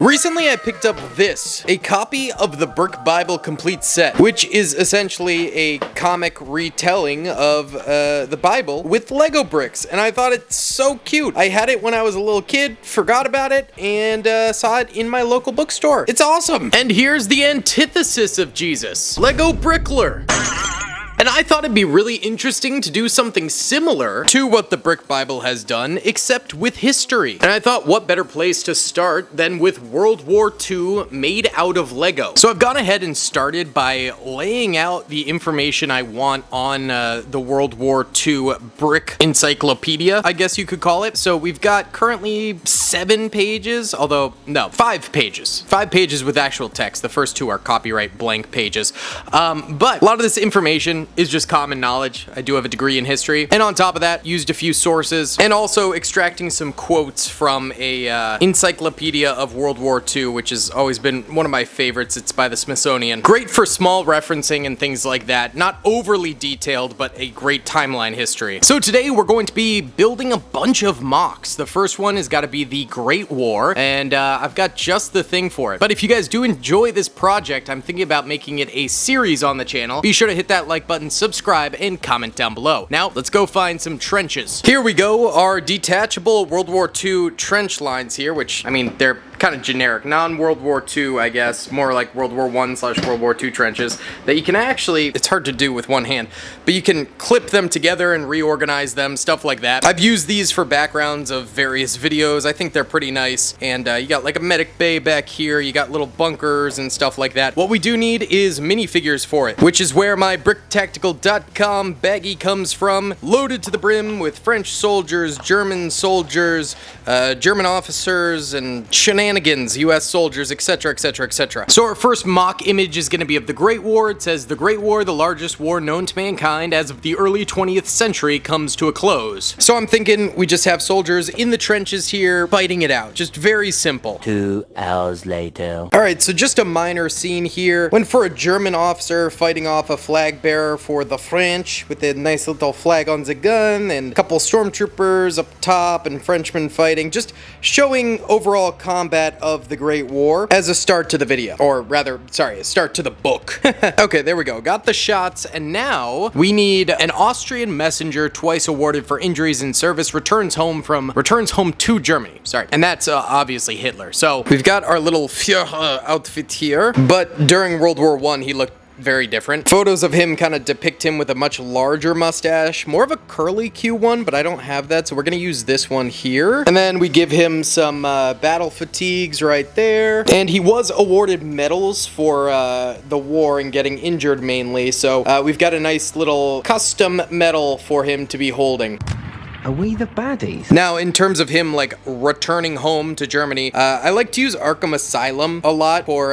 Recently I picked up this, a copy of the Brick Bible Complete Set, which is essentially a comic retelling of the Bible with Lego bricks, and I thought it's so cute. I had it when I was a little kid, forgot about it, and saw it in my local bookstore. It's awesome! And here's the antithesis of Jesus, LEGO Brickler. And I thought it'd be really interesting to do something similar to what the Brick Bible has done, except with history. And I thought, what better place to start than with World War II made out of Lego. So I've gone ahead and started by laying out the information I want on the World War II brick encyclopedia, I guess you could call it. So we've got currently 7 pages, although, no, 5 pages. 5 pages with actual text. The first 2 are copyright blank pages. But a lot of this information is just common knowledge. I do have a degree in history, and on top of that, used a few sources, and also extracting some quotes from a encyclopedia of World War II, which has always been one of my favorites. It's by the Smithsonian. Great for small referencing and things like that. Not overly detailed, but a great timeline history. So today we're going to be building a bunch of mocks. The first one has got to be the Great War, and I've got just the thing for it. But if you guys do enjoy this project, I'm thinking about making it a series on the channel. Be sure to hit that like button, subscribe, and comment down below. Now, let's go find some trenches. Here we go, our detachable World War II trench lines here, which, I mean, they're kind of generic. Non-World War II, I guess, more like World War I/World War II trenches that you can actually, it's hard to do with one hand, but you can clip them together and reorganize them, stuff like that. I've used these for backgrounds of various videos. I think they're pretty nice, and you got like a medic bay back here, you got little bunkers and stuff like that. What we do need is minifigures for it, which is where my BrickTactical.com baggie comes from, loaded to the brim with French soldiers, German officers, and shenanigans, US soldiers, etc, etc, etc. So our first mock image is going to be of the Great War. It says, "The Great War, the largest war known to mankind as of the early 20th century, comes to a close." So I'm thinking we just have soldiers in the trenches here, fighting it out. Just very simple. 2 hours later. Alright, so just a minor scene here. Went for a German officer fighting off a flag bearer for the French with a nice little flag on the gun, and a couple stormtroopers up top and Frenchmen fighting. Just showing overall combat of the Great War as a start to the video. Or rather, sorry, a start to the book. Okay, there we go. Got the shots, and now we need an Austrian messenger twice awarded for injuries in service returns home to Germany. Sorry. And that's obviously Hitler. So we've got our little Fuhrer outfit here, but during World War I, he looked very different. Photos of him kind of depict him with a much larger mustache, more of a curly Q one, but I don't have that, so we're gonna use this one here. And then we give him some battle fatigues right there. And he was awarded medals for the war and getting injured mainly, so we've got a nice little custom medal for him to be holding. Are we the baddies? Now, in terms of him, like, returning home to Germany, I like to use Arkham Asylum a lot for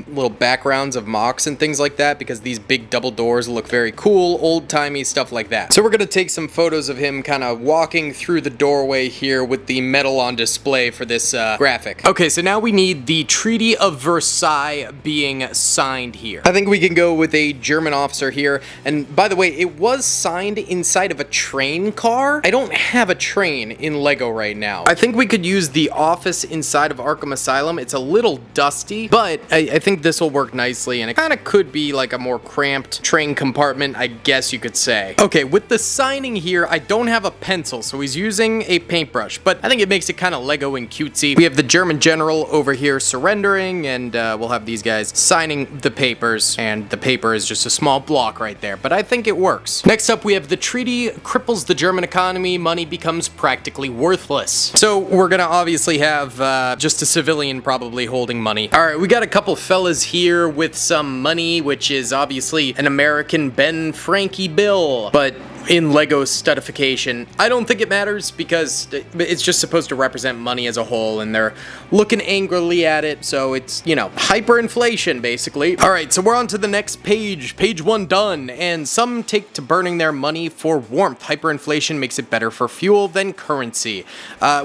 little backgrounds of mocks and things like that, because these big double doors look very cool, old-timey, stuff like that. So we're gonna take some photos of him kind of walking through the doorway here with the medal on display for this graphic. Okay, so now we need the Treaty of Versailles being signed here. I think we can go with a German officer here, and by the way, it was signed inside of a train car. I don't have a train in Lego right now. I think we could use the office inside of Arkham Asylum. It's a little dusty, but I think this will work nicely, and it kind of could be like a more cramped train compartment, I guess you could say. Okay, with the signing here, I don't have a pencil, so he's using a paintbrush, but I think it makes it kind of Lego and cutesy. We have the German general over here surrendering, and we'll have these guys signing the papers, and the paper is just a small block right there, but I think it works. Next up, we have the treaty cripples the German economy, money becomes practically worthless. So we're gonna obviously have just a civilian probably holding money. Alright, we got a couple fellas here with some money, which is obviously an American Ben Frankie bill, but in Lego studification, I don't think it matters because it's just supposed to represent money as a whole, and they're looking angrily at it, so it's, you know, hyperinflation basically. Alright, so we're on to the next page. Page 1 done, and some take to burning their money for warmth. Hyperinflation makes it better for fuel than currency,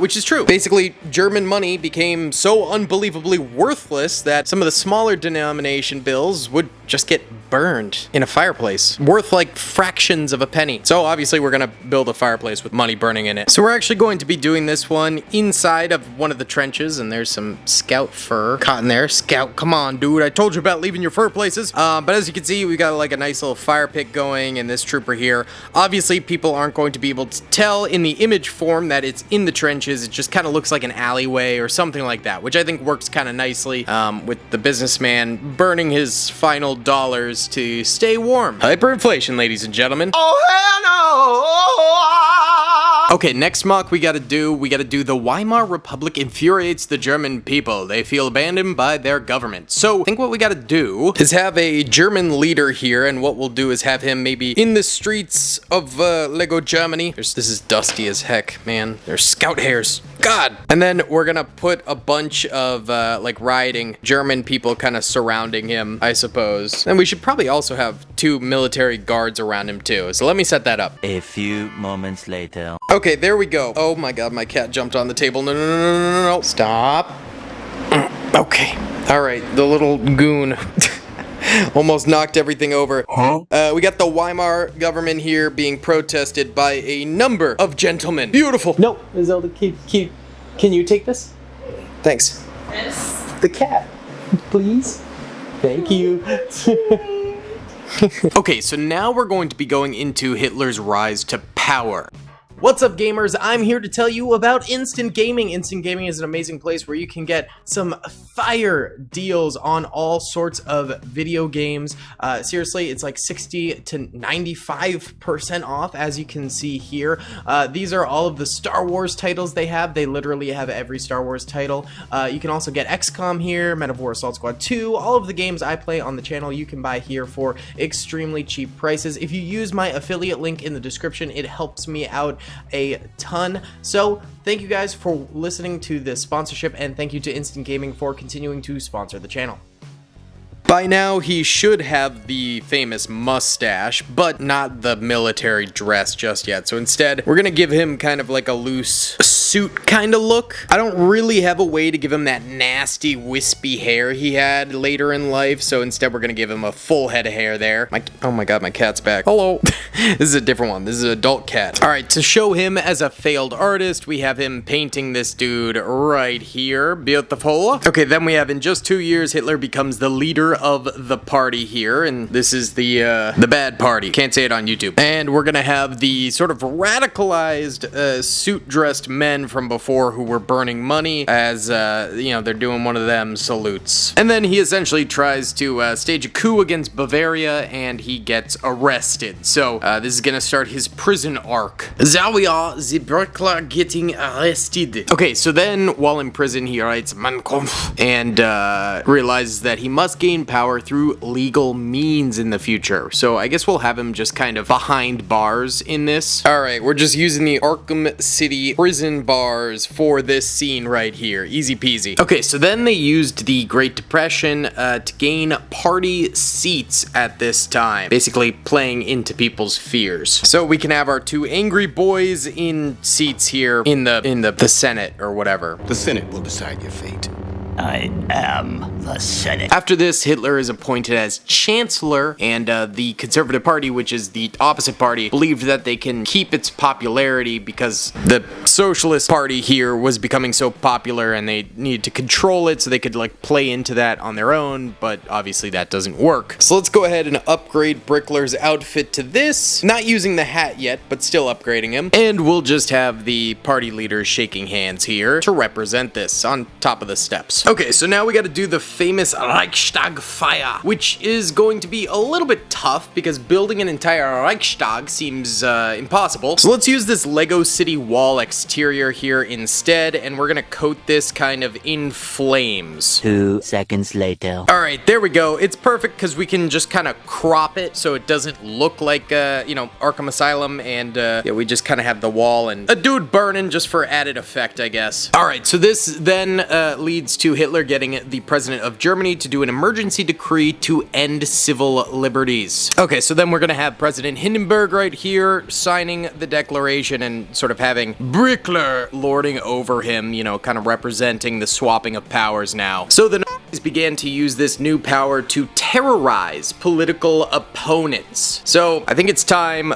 which is true. Basically, German money became so unbelievably worthless that some of the smaller denomination bills would just get burned in a fireplace worth like fractions of a penny. So obviously we're gonna build a fireplace with money burning in it. So we're actually going to be doing this one inside of one of the trenches, and there's some scout fur caught in there. Scout, come on, dude. I told you about leaving your fur places. But as you can see, we got like a nice little fire pit going, and this trooper here. Obviously, people aren't going to be able to tell in the image form that it's in the trenches. It just kind of looks like an alleyway or something like that, which I think works kind of nicely with the businessman burning his final dollars to stay warm. Hyperinflation, ladies and gentlemen. Oh, hell no! Okay, next mock we gotta do the Weimar Republic infuriates the German people. They feel abandoned by their government. So I think what we gotta do is have a German leader here, and what we'll do is have him maybe in the streets of LEGO Germany. This is dusty as heck, man. There's scout hairs. God! And then we're gonna put a bunch of like rioting German people kind of surrounding him, I suppose. And we should probably also have 2 military guards around him too. So let me set that up. A few moments later. Okay, there we go. Oh my god, my cat jumped on the table. No, no, no, no, no, no, no. Stop. Okay. All right, the little goon almost knocked everything over. Huh? We got the Weimar government here being protested by a number of gentlemen. Beautiful. No, Zelda, can you take this? Thanks. Yes. The cat, please. Thank you. Okay, so now we're going to be going into Hitler's rise to power. What's up, gamers? I'm here to tell you about Instant Gaming. Instant Gaming is an amazing place where you can get some fire deals on all sorts of video games. Seriously, it's like 60 to 95% off, as you can see here. These are all of the Star Wars titles they have. They literally have every Star Wars title. You can also get XCOM here, Men of War Assault Squad 2. All of the games I play on the channel you can buy here for extremely cheap prices. If you use my affiliate link in the description, it helps me out a ton. So thank you guys for listening to this sponsorship, and thank you to Instant Gaming for continuing to sponsor the channel. By now, he should have the famous mustache, but not the military dress just yet. So instead, we're gonna give him kind of like a loose suit kind of look. I don't really have a way to give him that nasty wispy hair he had later in life, so instead we're gonna give him a full head of hair there. Oh my god, my cat's back. Hello. This is a different one. This is an adult cat. All right, to show him as a failed artist, we have him painting this dude right here. Beautiful. Okay, then we have in just 2 years, Hitler becomes the leader of the party here, and this is the bad party. Can't say it on YouTube. And we're gonna have the sort of radicalized suit-dressed men from before who were burning money as, you know, they're doing one of them salutes. And then he essentially tries to stage a coup against Bavaria, and he gets arrested. So this is gonna start his prison arc. There we are, the Brickler getting arrested. Okay, so then while in prison, he writes Mein Kampf and realizes that he must gain power through legal means in the future. So I guess we'll have him just kind of behind bars in this. All right, we're just using the Arkham City prison bars for this scene right here. Easy peasy. Okay, so then they used the Great Depression to gain party seats at this time, basically playing into people's fears. So we can have our 2 angry boys in seats here in the Senate or whatever. The Senate will decide your fate. I am the Senate. After this, Hitler is appointed as chancellor, and the Conservative Party, which is the opposite party, believed that they can keep its popularity because the Socialist Party here was becoming so popular and they needed to control it so they could like play into that on their own, but obviously that doesn't work. So let's go ahead and upgrade Brickler's outfit to this. Not using the hat yet, but still upgrading him. And we'll just have the party leaders shaking hands here to represent this on top of the steps. Okay, so now we gotta do the famous Reichstag fire, which is going to be a little bit tough because building an entire Reichstag seems impossible. So let's use this Lego City wall exterior here instead, and we're gonna coat this kind of in flames. 2 seconds later. All right, there we go. It's perfect because we can just kind of crop it so it doesn't look like, you know, Arkham Asylum, and yeah, we just kind of have the wall and a dude burning just for added effect, I guess. All right, so this then leads to Hitler getting the president of Germany to do an emergency decree to end civil liberties. Okay, so then we're gonna have President Hindenburg right here signing the declaration and sort of having Brickler lording over him, you know, kind of representing the swapping of powers now. So the began to use this new power to terrorize political opponents. So I think it's time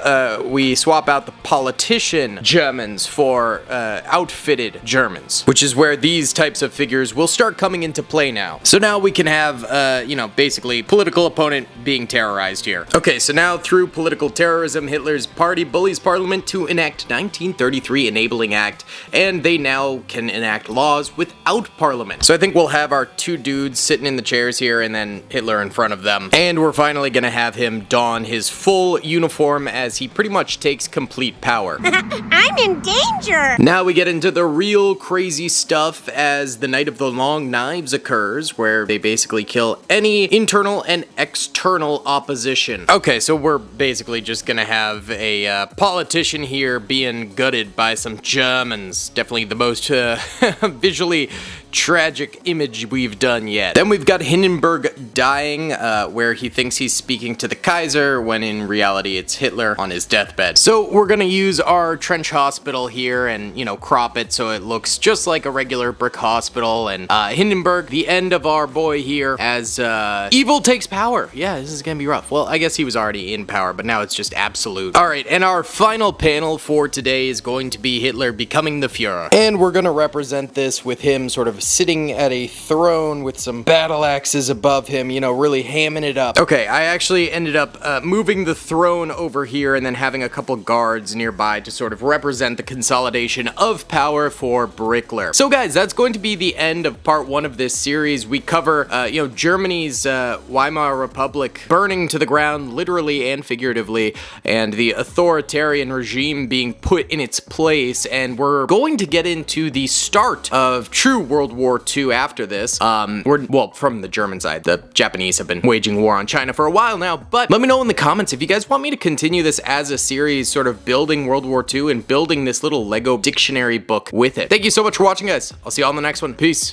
we swap out the politician Germans for outfitted Germans, which is where these types of figures will start coming into play now. So now we can have, you know, basically political opponent being terrorized here. Okay, so now through political terrorism, Hitler's party bullies Parliament to enact 1933 Enabling Act, and they now can enact laws without Parliament. So I think we'll have our two dudes sitting in the chairs here and then Hitler in front of them. And we're finally gonna have him don his full uniform as he pretty much takes complete power. I'm in danger! Now we get into the real crazy stuff as the Night of the Long Knives occurs, where they basically kill any internal and external opposition. Okay, so we're basically just gonna have a politician here being gutted by some Germans. Definitely the most visually tragic image we've done yet. Then we've got Hindenburg dying, where he thinks he's speaking to the Kaiser, when in reality it's Hitler on his deathbed. So we're gonna use our trench hospital here and, you know, crop it so it looks just like a regular brick hospital, and Hindenburg, the end of our boy here, as evil takes power. Yeah, this is gonna be rough. Well, I guess he was already in power, but now it's just absolute. Alright, and our final panel for today is going to be Hitler becoming the Fuhrer. And we're gonna represent this with him sort of sitting at a throne with some battle axes above him, you know, really hamming it up. Okay, I actually ended up moving the throne over here and then having a couple guards nearby to sort of represent the consolidation of power for Brickler. So guys, that's going to be the end of part 1 of this series. We cover, you know, Germany's Weimar Republic burning to the ground, literally and figuratively, and the authoritarian regime being put in its place, and we're going to get into the start of true World War II after this. Well, from the German side. The Japanese have been waging war on China for a while now, but let me know in the comments if you guys want me to continue this as a series, sort of building World War II and building this little LEGO dictionary book with it. Thank you so much for watching, guys. I'll see you all in the next one. Peace.